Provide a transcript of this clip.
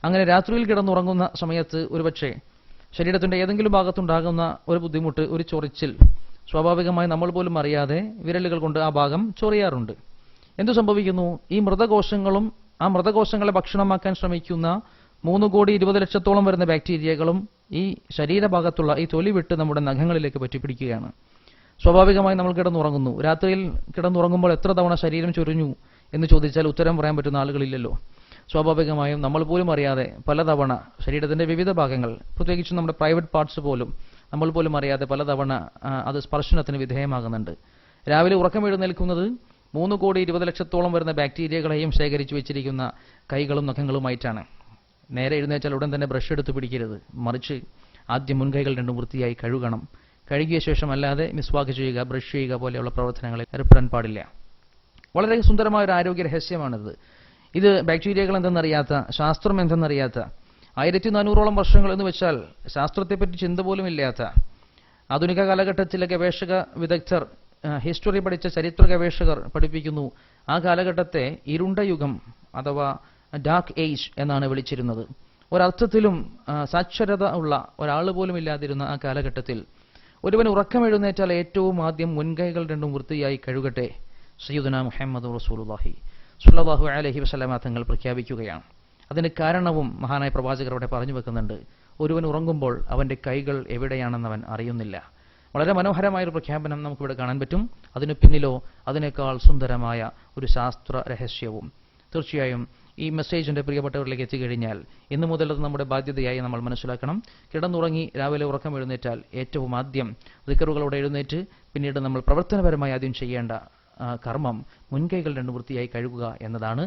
അങ്ങനെ രാത്രിയിൽ കിടന്നുറങ്ങുന്ന സമയത്ത് ഒരുപക്ഷെ ശരീരത്തിന്റെ ഏതെങ്കിലും ഭാഗത്തുണ്ടാകുന്ന ഒരു ബുദ്ധിമുട്ട്, ഒരു ചൊറിച്ചിൽ സ്വാഭാവികമായി നമ്മൾ പോലും അറിയാതെ വിരലുകൾ കൊണ്ട് ആ ഭാഗം ചൊറിയാറുണ്ട്. എന്തു സംഭവിക്കുന്നു? ഈ മൃതകോശങ്ങളും ആ മൃതകോശങ്ങളെ ഭക്ഷണമാക്കാൻ ശ്രമിക്കുന്ന 3,20,00,000 വരുന്ന ബാക്ടീരിയകളും ഈ ശരീരഭാഗത്തുള്ള ഈ തൊലി വിട്ട് നമ്മുടെ നഖങ്ങളിലേക്ക് പറ്റിപ്പിടിക്കുകയാണ്. സ്വാഭാവികമായി നമ്മൾ കിടന്നുറങ്ങുന്നു. രാത്രിയിൽ കിടന്നുറങ്ങുമ്പോൾ എത്ര തവണ ശരീരം ചൊറിഞ്ഞു എന്ന് ചോദിച്ചാൽ ഉത്തരം പറയാൻ പറ്റുന്ന ആളുകളില്ലല്ലോ. സ്വാഭാവികമായും നമ്മൾ പോലും അറിയാതെ പലതവണ ശരീരത്തിന്റെ വിവിധ ഭാഗങ്ങൾ, പ്രത്യേകിച്ചും നമ്മുടെ പ്രൈവറ്റ് പാർട്സ് പോലും നമ്മൾ പോലും അറിയാതെ പലതവണ അത് സ്പർശനത്തിന് വിധേയമാകുന്നുണ്ട്. രാവിലെ ഉറക്കം എഴുന്നേൽക്കുന്നത് 3,20,00,000 വരുന്ന ബാക്ടീരിയകളെയും ശേഖരിച്ചു വെച്ചിരിക്കുന്ന കൈകളും നഖങ്ങളുമായിട്ടാണ്. നേരെ എഴുന്നേറ്റാൽ ഉടൻ തന്നെ ബ്രഷ് എടുത്ത് പിടിക്കരുത്, മറിച്ച് ആദ്യം മുൻകൈകൾ രണ്ടും വൃത്തിയായി കഴുകണം. കഴുകിയ ശേഷം അല്ലാതെ മിസ്വാക്ക് ചെയ്യുക, ബ്രഷ് ചെയ്യുക പോലെയുള്ള പ്രവർത്തനങ്ങളിൽ ഏർപ്പെടാൻ പാടില്ല. വളരെ സുന്ദരമായ ഒരു ആരോഗ്യ രഹസ്യമാണിത്. ഇത് ബാക്ടീരിയകൾ എന്തെന്നറിയാത്ത, ശാസ്ത്രം എന്തെന്നറിയാത്ത, 1400ഓളം വർഷങ്ങൾ എന്ന് വെച്ചാൽ ശാസ്ത്രത്തെപ്പറ്റി ചിന്ത പോലും ഇല്ലാത്ത ആധുനിക കാലഘട്ടത്തിലെ ഗവേഷക വിദഗ്ധർ, ഹിസ്റ്ററി പഠിച്ച ചരിത്ര ഗവേഷകർ പഠിപ്പിക്കുന്നു, ആ കാലഘട്ടത്തെ ഇരുണ്ട യുഗം അഥവാ ഡാർക്ക് ഏജ് എന്നാണ് വിളിച്ചിരുന്നത്. ഒരർത്ഥത്തിലും സാക്ഷരത ഉള്ള ഒരാൾ പോലും ഇല്ലാതിരുന്ന ആ കാലഘട്ടത്തിൽ ഒരുവൻ ഉറക്കം എഴുന്നേറ്റാൽ ഏറ്റവും ആദ്യം മുൻകൈകൾ രണ്ടും വൃത്തിയായി കഴുകട്ടെ സയ്യിദുനാ മുഹമ്മദ് റസൂലുള്ളാഹി സ്വല്ലല്ലാഹു അലൈഹി വസല്ലമ തങ്ങൾ പ്രഖ്യാപിക്കുകയാണ്. അതിന് കാരണവും മഹാനായ പ്രവാചകർ അവിടെ പറഞ്ഞു വെക്കുന്നുണ്ട്. ഒരുവൻ ഉറങ്ങുമ്പോൾ അവന്റെ കൈകൾ എവിടെയാണെന്ന് അവൻ അറിയുന്നില്ല. വളരെ മനോഹരമായൊരു പ്രഖ്യാപനം നമുക്കിവിടെ കാണാൻ പറ്റും. അതിനു പിന്നിലോ അതിനേക്കാൾ സുന്ദരമായ ഒരു ശാസ്ത്ര രഹസ്യവും. തീർച്ചയായും ഈ മെസ്സേജിന്റെ പ്രിയപ്പെട്ടവരിലേക്ക് എത്തിക്കഴിഞ്ഞാൽ ഇന്നു മുതൽ അത് നമ്മുടെ ബാധ്യതയായി നമ്മൾ മനസ്സിലാക്കണം. കിടന്നുറങ്ങി രാവിലെ ഉറക്കം എഴുന്നേറ്റാൽ ഏറ്റവും ആദ്യം ദിക്റുകളോടെ എഴുന്നേറ്റ് പിന്നീട് നമ്മൾ പ്രവർത്തനപരമായി ആദ്യം ചെയ്യേണ്ട കർമ്മം മുൻകൈകൾ രണ്ടും വൃത്തിയായി കഴുകുക എന്നതാണ്.